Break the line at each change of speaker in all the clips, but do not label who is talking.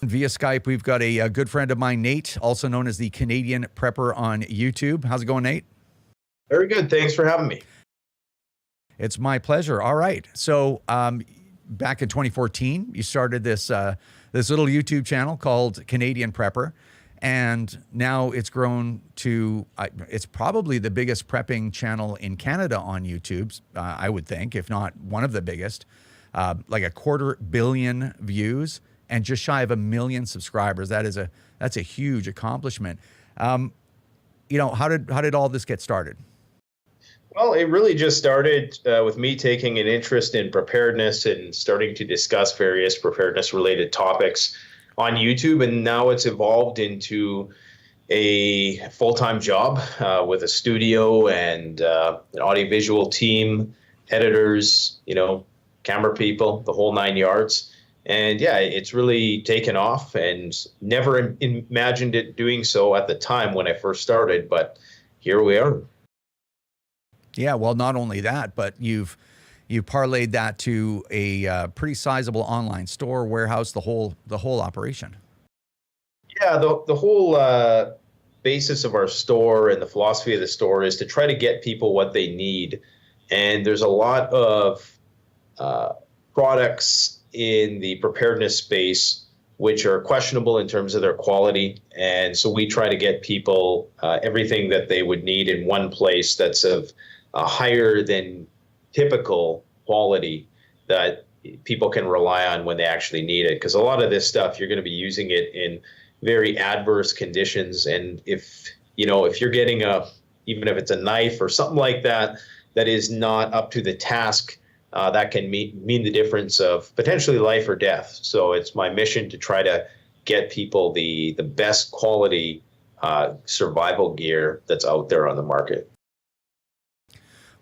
Via Skype, we've got a good friend of mine, Nate, also known as the Canadian Prepper on YouTube. How's it going, Nate?
Very good. Thanks for having me.
It's my pleasure. All right. So back in 2014, you started this little YouTube channel called Canadian Prepper. And now it's grown to, it's probably the biggest prepping channel in Canada on YouTube, I would think, if not one of the biggest. Like 250 million views and just shy of 1 million subscribers. That's a huge accomplishment. How did all this get started?
Well, it really just started with me taking an interest in preparedness and starting to discuss various preparedness-related topics on YouTube, and now it's evolved into a full-time job with a studio and an audiovisual team, editors, camera people, the whole 9 yards. And yeah, it's really taken off, and never imagined it doing so at the time when I first started, but here we are.
Yeah, well, not only that, but you've parlayed that to a pretty sizable online store, warehouse, the whole operation.
Yeah, the whole basis of our store and the philosophy of the store is to try to get people what they need. And there's a lot of products in the preparedness space which are questionable in terms of their quality. And so we try to get people everything that they would need in one place that's of higher than typical quality that people can rely on when they actually need it. Because a lot of this stuff, you're going to be using it in very adverse conditions. And if you're getting even if it's a knife or something like that, that is not up to the task, that can mean the difference of potentially life or death. So it's my mission to try to get people the best quality survival gear that's out there on the market.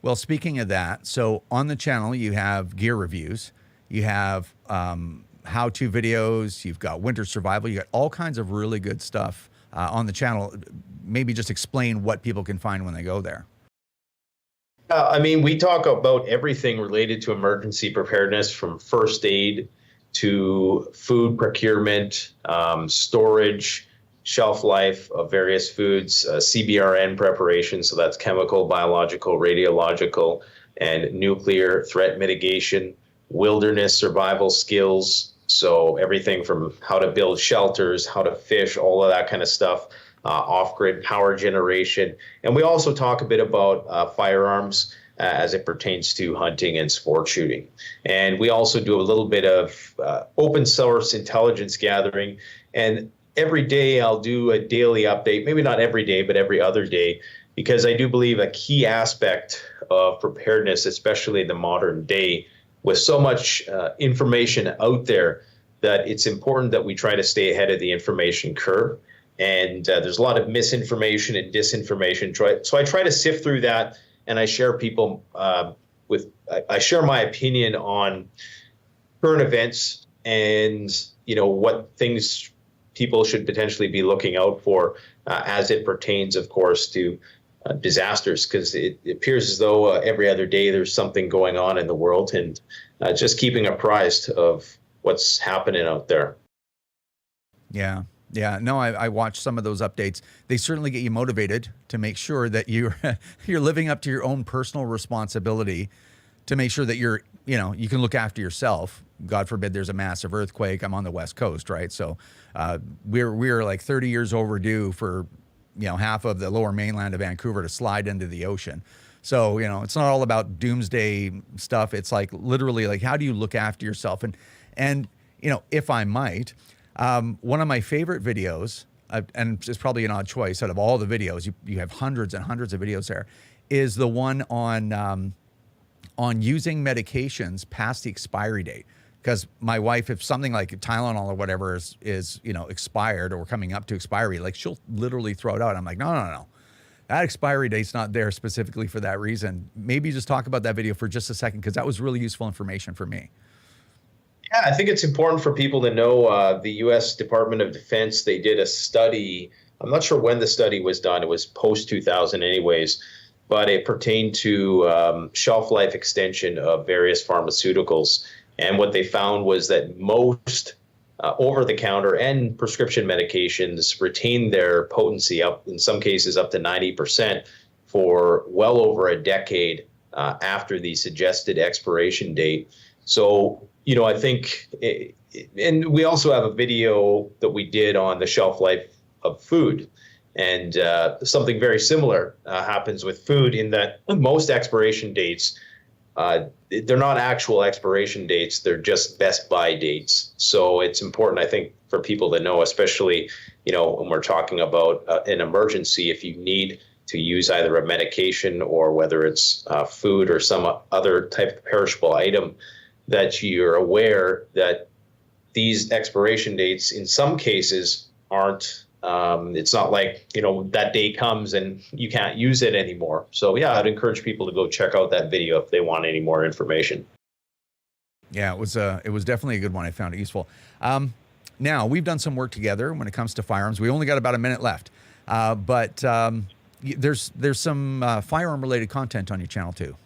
Well, speaking of that, so on the channel, you have gear reviews, you have how-to videos, you've got winter survival, you got all kinds of really good stuff on the channel. Maybe just explain what people can find when they go there.
We talk about everything related to emergency preparedness, from first aid to food procurement, storage, shelf life of various foods, CBRN preparation, so that's chemical, biological, radiological, and nuclear threat mitigation, wilderness survival skills, so everything from how to build shelters, how to fish, all of that kind of stuff, off-grid power generation. And we also talk a bit about firearms as it pertains to hunting and sport shooting. And we also do a little bit of open source intelligence gathering. And every day I'll do a daily update, maybe not every day, but every other day, because I do believe a key aspect of preparedness, especially in the modern day, with so much information out there, that it's important that we try to stay ahead of the information curve. And there's a lot of misinformation and disinformation. So I try to sift through that, and I share I share my opinion on current events and what things people should potentially be looking out for as it pertains, of course, to disasters, because it appears as though every other day there's something going on in the world, and just keeping apprised of what's happening out there.
Yeah. Yeah, no, I watched some of those updates. They certainly get you motivated to make sure that you're living up to your own personal responsibility to make sure that you can look after yourself. God forbid there's a massive earthquake. I'm on the West Coast, right? So we're like 30 years overdue for half of the lower mainland of Vancouver to slide into the ocean. So it's not all about doomsday stuff. It's like literally like, how do you look after yourself? And if I might. One of my favorite videos, and it's probably an odd choice out of all the videos, you have hundreds and hundreds of videos there, is the one on using medications past the expiry date. Because my wife, if something like Tylenol or whatever is expired or coming up to expiry, like she'll literally throw it out. I'm like, no. That expiry date's not there specifically for that reason. Maybe just talk about that video for just a second, because that was really useful information for me.
Yeah, I think it's important for people to know the U.S. Department of Defense, they did a study. I'm not sure when the study was done. It was post-2000 anyways, but it pertained to shelf life extension of various pharmaceuticals. And what they found was that most over-the-counter and prescription medications retain their potency up, in some cases, up to 90% for well over a decade after the suggested expiration date. So, I think, and we also have a video that we did on the shelf life of food. And something very similar happens with food, in that most expiration dates, they're not actual expiration dates, they're just best buy dates. So it's important, I think, for people to know, especially, when we're talking about an emergency, if you need to use either a medication or whether it's food or some other type of perishable item, that you're aware that these expiration dates in some cases aren't, it's not like, that day comes and you can't use it anymore. So yeah, I'd encourage people to go check out that video if they want any more information.
Yeah, it was definitely a good one. I found it useful. Now, we've done some work together when it comes to firearms. We only got about a minute left, but there's some firearm related content on your channel too.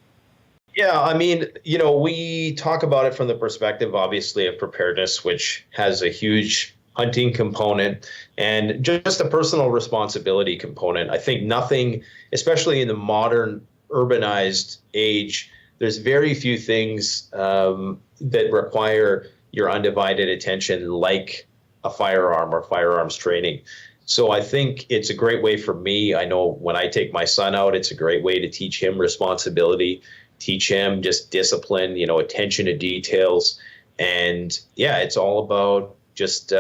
Yeah, I mean, we talk about it from the perspective, obviously, of preparedness, which has a huge hunting component and just a personal responsibility component. I think nothing, especially in the modern urbanized age, there's very few things that require your undivided attention like a firearm or firearms training. So I think it's a great way for me. I know when I take my son out, it's a great way to teach him responsibility, teach him just discipline, attention to details. And yeah, it's all about just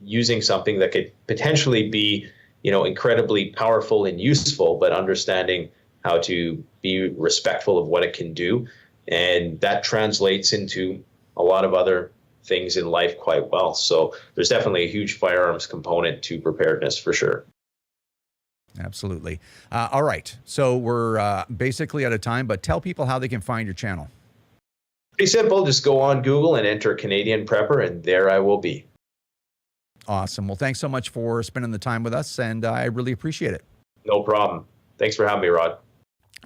using something that could potentially be, incredibly powerful and useful, but understanding how to be respectful of what it can do. And that translates into a lot of other things in life quite well. So there's definitely a huge firearms component to preparedness for sure.
Absolutely. All right. So we're basically out of time, but tell people how they can find your channel.
Pretty simple. Just go on Google and enter Canadian Prepper, and there I will be.
Awesome. Well, thanks so much for spending the time with us, and I really appreciate it.
No problem. Thanks for having me, Rod.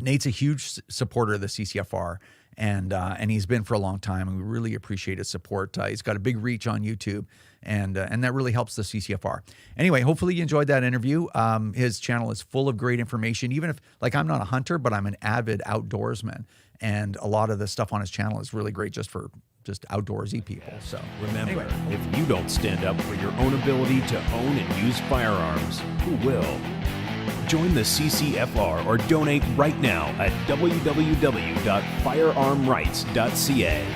Nate's a huge supporter of the CCFR, and he's been for a long time, and we really appreciate his support. He's got a big reach on YouTube, and that really helps the CCFR. Anyway, hopefully you enjoyed that interview. His channel is full of great information, even if, like, I'm not a hunter, but I'm an avid outdoorsman, and a lot of the stuff on his channel is really great just for outdoorsy people. So
remember, if you don't stand up for your own ability to own and use firearms, who will? Join the CCFR or donate right now at www.firearmrights.ca.